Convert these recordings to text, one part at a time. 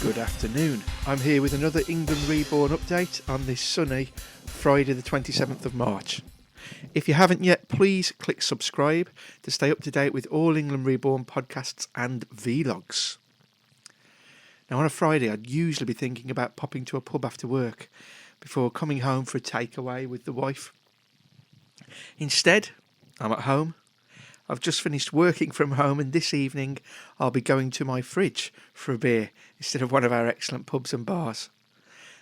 Good afternoon. I'm here with another England Reborn update on this sunny Friday the 27th of March. If you haven't yet, please click subscribe to stay up to date with all England Reborn podcasts and vlogs. Now on a Friday I'd usually be thinking about popping to a pub after work before coming home for a takeaway with the wife. Instead, I'm at home. I've just finished working from home and this evening I'll be going to my fridge for a beer instead of one of our excellent pubs and bars.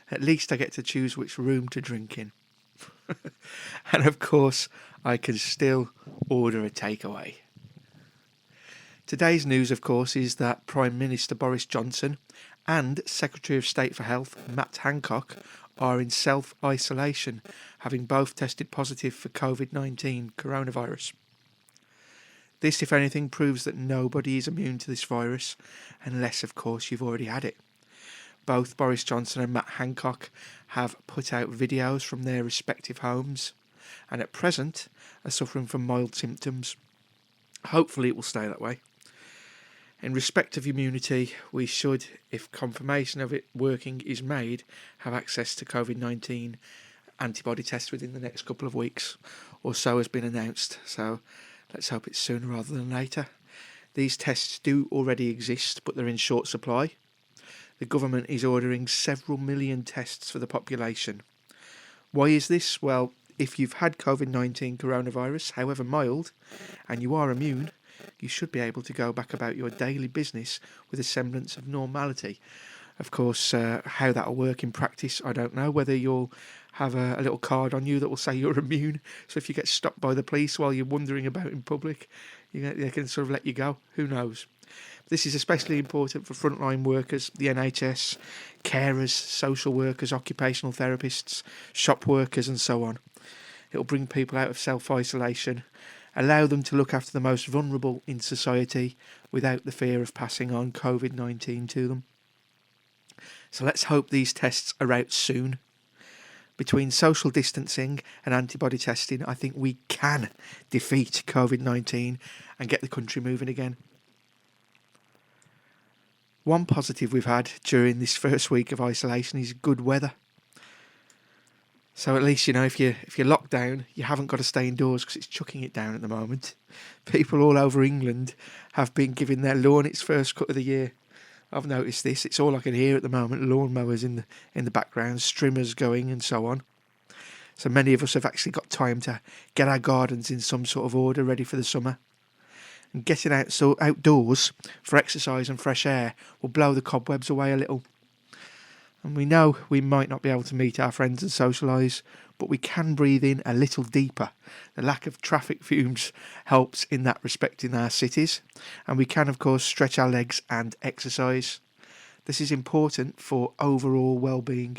At least I get to choose which room to drink in. And of course, I can still order a takeaway. Today's news, of course, is that Prime Minister Boris Johnson and Secretary of State for Health Matt Hancock are in self-isolation, having both tested positive for COVID-19 coronavirus. This, if anything, proves that nobody is immune to this virus, unless, of course, you've already had it. Both Boris Johnson and Matt Hancock have put out videos from their respective homes, and at present are suffering from mild symptoms. Hopefully it will stay that way. In respect of immunity, we should, if confirmation of it working is made, have access to COVID-19 antibody tests within the next couple of weeks, or so has been announced. So let's hope it's sooner rather than later. These tests do already exist, but they're in short supply. The government is ordering several million tests for the population. Why is this? Well, if you've had COVID-19 coronavirus, however mild, and you are immune, you should be able to go back about your daily business with a semblance of normality. Of course, how that'll work in practice, I don't know. Whether you'll have a little card on you that will say you're immune, so if you get stopped by the police while you're wandering about in public, they can sort of let you go. Who knows? This is especially important for frontline workers, the NHS, carers, social workers, occupational therapists, shop workers and so on. It'll bring people out of self-isolation, allow them to look after the most vulnerable in society without the fear of passing on COVID-19 to them. So let's hope these tests are out soon. Between social distancing and antibody testing, I think we can defeat COVID-19 and get the country moving again. One positive we've had during this first week of isolation is good weather. So at least, if you're locked down, you haven't got to stay indoors because it's chucking it down at the moment. People all over England have been giving their lawn its first cut of the year. I've noticed this. It's all I can hear at the moment. Lawnmowers in the background, strimmers going and so on. So many of us have actually got time to get our gardens in some sort of order, ready for the summer. And getting outdoors for exercise and fresh air will blow the cobwebs away a little. And we know we might not be able to meet our friends and socialise, but we can breathe in a little deeper. The lack of traffic fumes helps in that respect in our cities. And we can, of course, stretch our legs and exercise. This is important for overall well-being.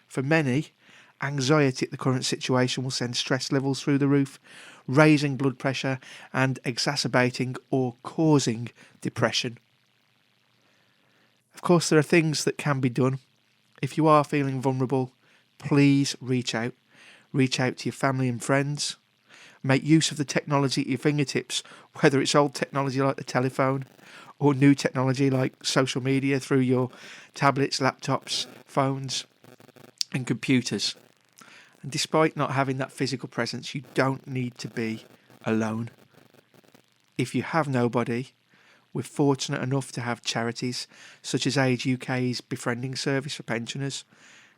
For many, anxiety at the current situation will send stress levels through the roof, raising blood pressure and exacerbating or causing depression. Of course, there are things that can be done. If you are feeling vulnerable, please reach out. Reach out to your family and friends. Make use of the technology at your fingertips, whether it's old technology like the telephone or new technology like social media through your tablets, laptops, phones and computers. And despite not having that physical presence, you don't need to be alone. If you have nobody, we're fortunate enough to have charities such as Age UK's befriending service for pensioners.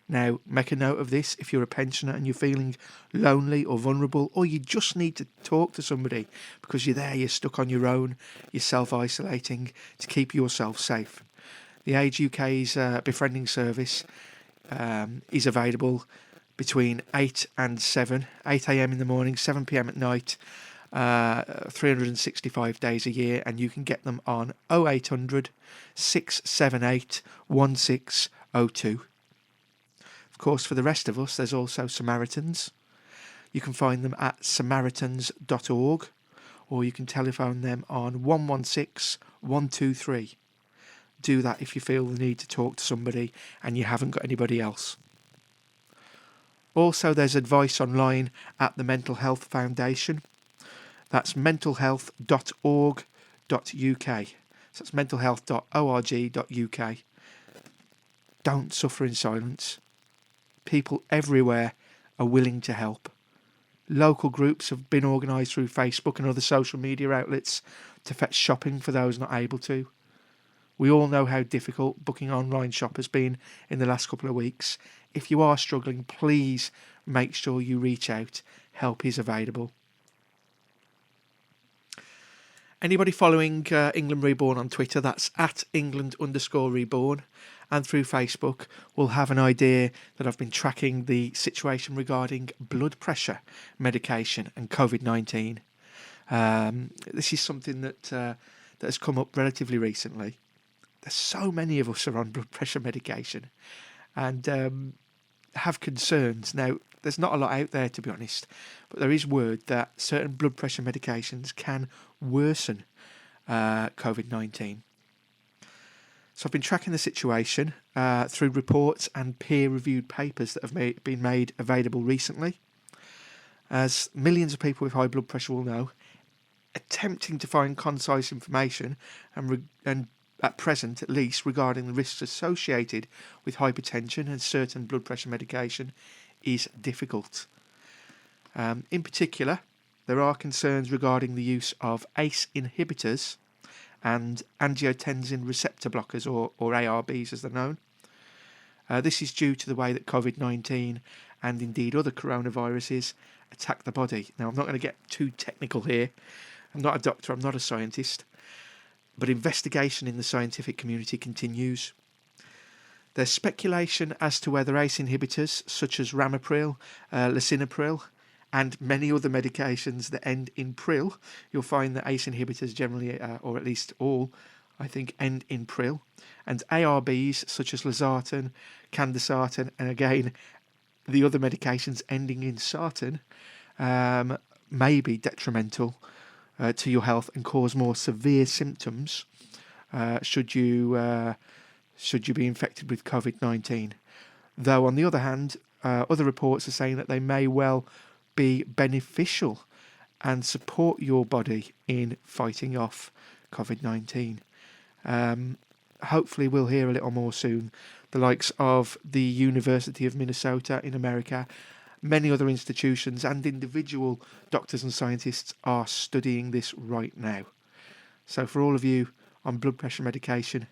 Now, make a note of this. If you're a pensioner and you're feeling lonely or vulnerable, or you just need to talk to somebody because you're stuck on your own, you're self-isolating, to keep yourself safe. The Age UK's befriending service is available between 8 and 7, 8 a.m. in the morning, 7 p.m. at night, 365 days a year, and you can get them on 0800 678 1602. Of course, for the rest of us, there's also Samaritans. You can find them at samaritans.org, or you can telephone them on 116 123. Do that if you feel the need to talk to somebody and you haven't got anybody else. Also, there's advice online at the Mental Health Foundation. That's mentalhealth.org.uk. So that's mentalhealth.org.uk. Don't suffer in silence. People everywhere are willing to help. Local groups have been organised through Facebook and other social media outlets to fetch shopping for those not able to. We all know how difficult booking online shop has been in the last couple of weeks. If you are struggling, please make sure you reach out. Help is available. Anybody following England Reborn on Twitter, that's at England_Reborn, and through Facebook, will have an idea that I've been tracking the situation regarding blood pressure medication and COVID-19. This is something that has come up relatively recently. There's so many of us are on blood pressure medication and have concerns. Now, there's not a lot out there, to be honest, but there is word that certain blood pressure medications can worsen COVID-19. So I've been tracking the situation through reports and peer-reviewed papers that have been made available recently. As millions of people with high blood pressure will know, attempting to find concise information and at present at least regarding the risks associated with hypertension and certain blood pressure medication is difficult. In particular, there are concerns regarding the use of ACE inhibitors and angiotensin receptor blockers, or ARBs as they're known. This is due to the way that COVID-19 and indeed other coronaviruses attack the body. Now, I'm not going to get too technical here. I'm not a doctor, I'm not a scientist, but investigation in the scientific community continues. There's speculation as to whether ACE inhibitors such as ramipril, lisinopril, and many other medications that end in pril, you'll find that ACE inhibitors generally, or at least all, I think, end in pril, and ARBs such as losartan, candesartan, and again, the other medications ending in sartan, may be detrimental to your health and cause more severe symptoms should you be infected with COVID-19. Though, on the other hand, other reports are saying that they may well be beneficial and support your body in fighting off COVID-19. Hopefully we'll hear a little more soon. The likes of the University of Minnesota in America, many other institutions and individual doctors and scientists are studying this right now. So for all of you on blood pressure medication,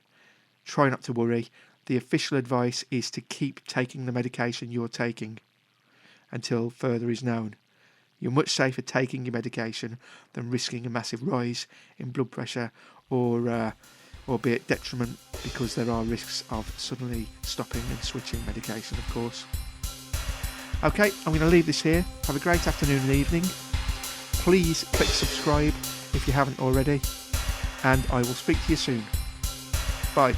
try not to worry. The official advice is to keep taking the medication you're taking until further is known. You're much safer taking your medication than risking a massive rise in blood pressure or be at detriment, because there are risks of suddenly stopping and switching medication, of course. Okay, I'm going to leave this here. Have a great afternoon and evening. Please click subscribe if you haven't already, and I will speak to you soon. Bye.